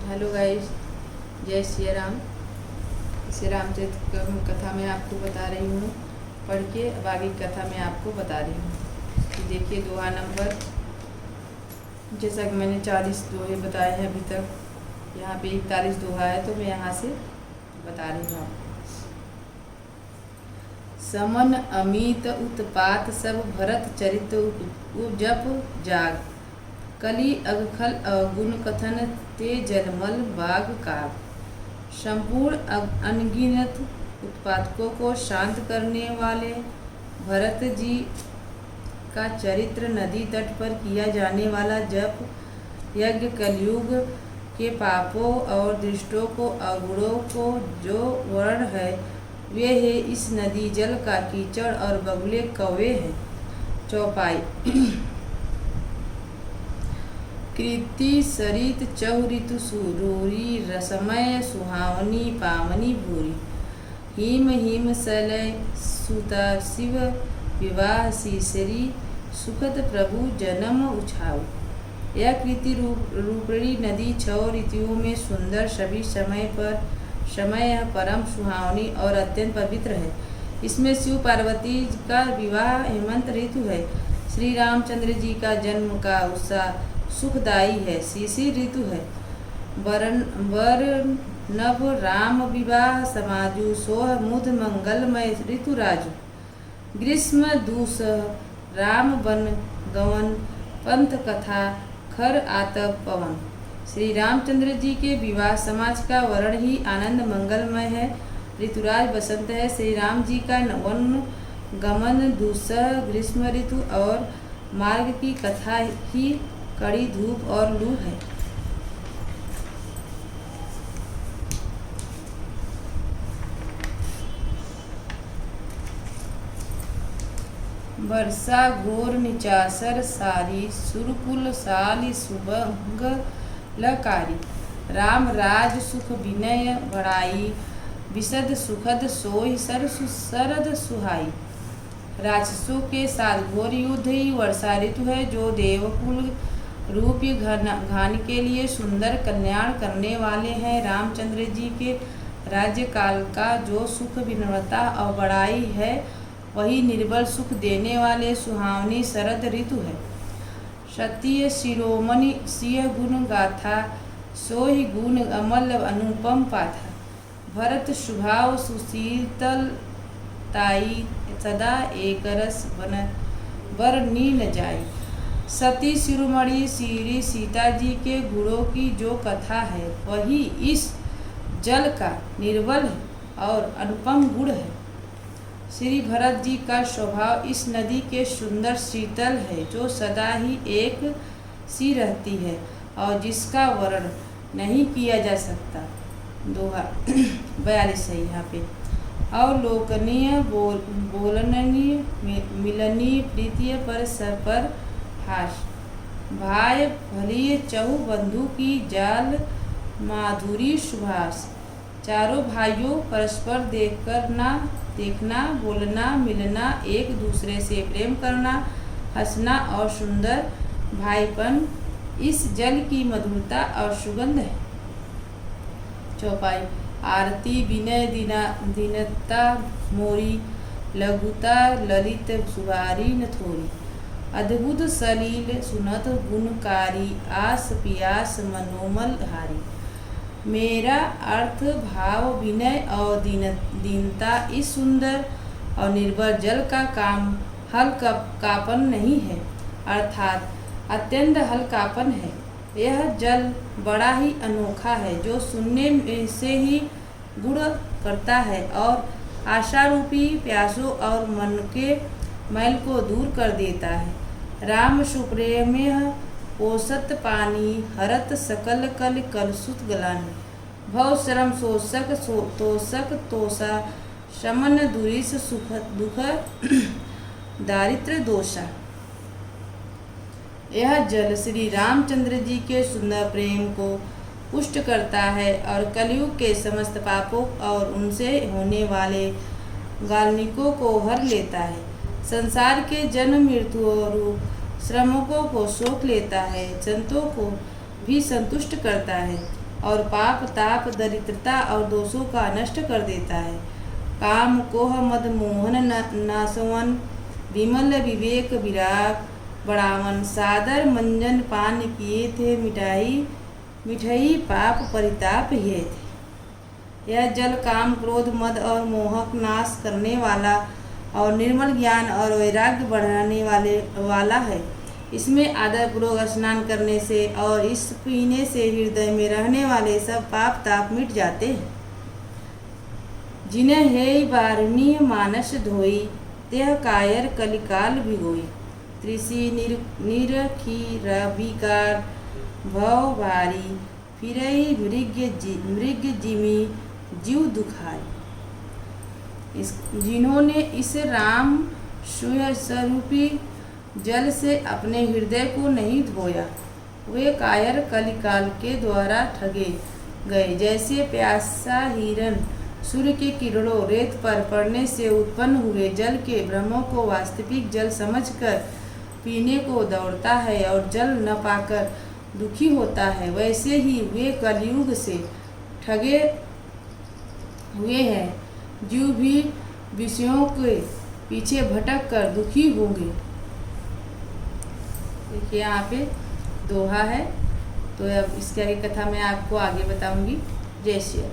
Hello guys, जय श्री राम। श्री रामचरित कथा मैं आपको बता रही हूँ। पढ़ के अब आगे की कथा मैं आपको बता रही हूँ। कि देखिए दोहा नंबर, जैसा कि मैंने 40 दोहे बताए हैं अभी तक, यहाँ पे 41 दोहा है, तो मैं यहाँ से बता रही हूँ आपको। समन अमित उत्पात सब भरत चरित जप जाग, कली अगखल अवगुण कथन ते जलमल बाग काग। संपूर्ण अनगिनत उत्पादकों को शांत करने वाले भरत जी का चरित्र, नदी तट पर किया जाने वाला जप यज्ञ, कलयुग के पापों और दृष्टों को, अवगुणों को जो वर्ण है वे है इस नदी जल का कीचड़ और बगुले कौवे हैं। चौपाई। कृति सरित चहु ऋतु सुरूरी, रसमय सुहावनी पावनी भूरी। हिम हिम सलय सुता शिव विवाह सीसरी, सुखद प्रभु जन्म उछाऊ। यह कृति रूपणी नदी 6 ऋतुओं में सुंदर, सभी समय यह परम सुहावनी और अत्यंत पवित्र है। इसमें शिव पार्वती का विवाह हेमंत ऋतु है। श्री रामचंद्र जी का जन्म का उत्साह सुखदायी है। शिशिर ऋतु है। वर नभ राम विवाह समाजु, सोह मुद मंगलमय ऋतु राजु। ग्रीष्म दूसह राम बन गवन, पंथ कथा खर आतप पवन। श्री रामचंद्र जी के विवाह समाज का वर्ण ही आनंद मंगलमय है। ऋतुराज बसंत है। श्री राम जी का वन गमन दूसह ग्रीष्म ऋतु और मार्ग की कथा ही कड़ी धूप और लू है। वर्षा घोर निचासर सारी, सुरकुल साली सुबंग लकारी। राम राज सुख विनय बड़ाई, विशद सुखद सोई सरद सुहाई। राक्षसों के साथ घोर युद्ध ही वर्षा ऋतु है, जो देवकुल रूपी घान के लिए सुंदर कल्याण करने वाले हैं। रामचंद्र जी के राज्य काल का जो सुख विनम्रता और बड़ाई है, वही निर्बल सुख देने वाले सुहावनी शरद ऋतु है। क्षत्रिय शिरोमणि सिंह गुण गाथा, सोहि गुण अमल अनुपम पाथा। भरत स्वभाव सुशीतल ताई, सदा एक रस बन बर नी न जाई। सती शिरोमणि श्री सीता जी के गुणों की जो कथा है, वही इस जल का निर्बल और अनुपम गुण है। श्री भरत जी का स्वभाव इस नदी के सुंदर शीतल है, जो सदा ही एक सी रहती है और जिसका वर्णन नहीं किया जा सकता। दोहा 42 है यहाँ पे। अवलोकनीय बोलनीय मिलनीय प्रीतिय पर सपर हास। भाई भलिय चहु बंधु की जाल, माधुरी सुभाष। चारों भाइयों परस्पर देखना, बोलना, मिलना, एक दूसरे से प्रेम करना, हंसना और सुंदर भाईपन इस जल की मधुरता और सुगंध है। चौपाई। आरती विनय दीनता मोरी, लघुता ललित सुवारी न थोरी। अद्भुत सलील सुनत गुणकारी, आस पियास मनोमल हारी। मेरा अर्थ भाव विनय और दीनता इस सुंदर और निर्भर जल का काम हल्कापन नहीं है, अर्थात अत्यंत हल्कापन है। यह जल बड़ा ही अनोखा है, जो सुनने से ही गुण करता है और आशा रूपी प्यासों और मन के मैल को दूर कर देता है। राम सुप्रेम्य पोषत पानी, हरत सकल कल कलसुत गलानी। भव श्रम शोषक तोषक तोषा, शमन दुरीस सुख दुख दारिद्र दोषा। यह जल श्री रामचंद्र जी के सुंदर प्रेम को पुष्ट करता है और कलयुग के समस्त पापों और उनसे होने वाले गालनिकों को हर लेता है। संसार के जन्म मृत्यु रूप श्रमों को शोक लेता है, संतों को भी संतुष्ट करता है और पाप ताप दरिद्रता और दोषों का नष्ट कर देता है। काम कोह मद मोहन नासवन विमल विवेक विराग बढ़ावन सादर मंजन पान किए थे मिठाई मिठाई पाप परिताप ये थे। यह जल काम क्रोध मद और मोहक नाश करने वाला और निर्मल ज्ञान और वैराग्य बढ़ाने वाला है। इसमें आदरपूर्वक स्नान करने से और इस पीने से हृदय में रहने वाले सब पाप ताप मिट जाते हैं। जिन्हें हे बारुणी मानस धोई तेह कायर कलिकाल भिगोई त्रिसी निरखी रविकार भव भारी फिरई मृग जिमी जीव दुखारी। जिन्होंने इस राम स्वरूपी जल से अपने हृदय को नहीं धोया वे कायर कलिकाल के द्वारा ठगे गए। जैसे प्यासा हिरन सूर्य के किरणों रेत पर पड़ने से उत्पन्न हुए जल के भ्रमों को वास्तविक जल समझकर पीने को दौड़ता है और जल न पाकर दुखी होता है, वैसे ही वे कलयुग से ठगे हुए हैं जो भी विषयों के पीछे भटक कर दुखी होंगे। देखिए यहाँ पे दोहा है, तो अब इसकी आगे कथा मैं आपको आगे बताऊंगी। जय श्री राम।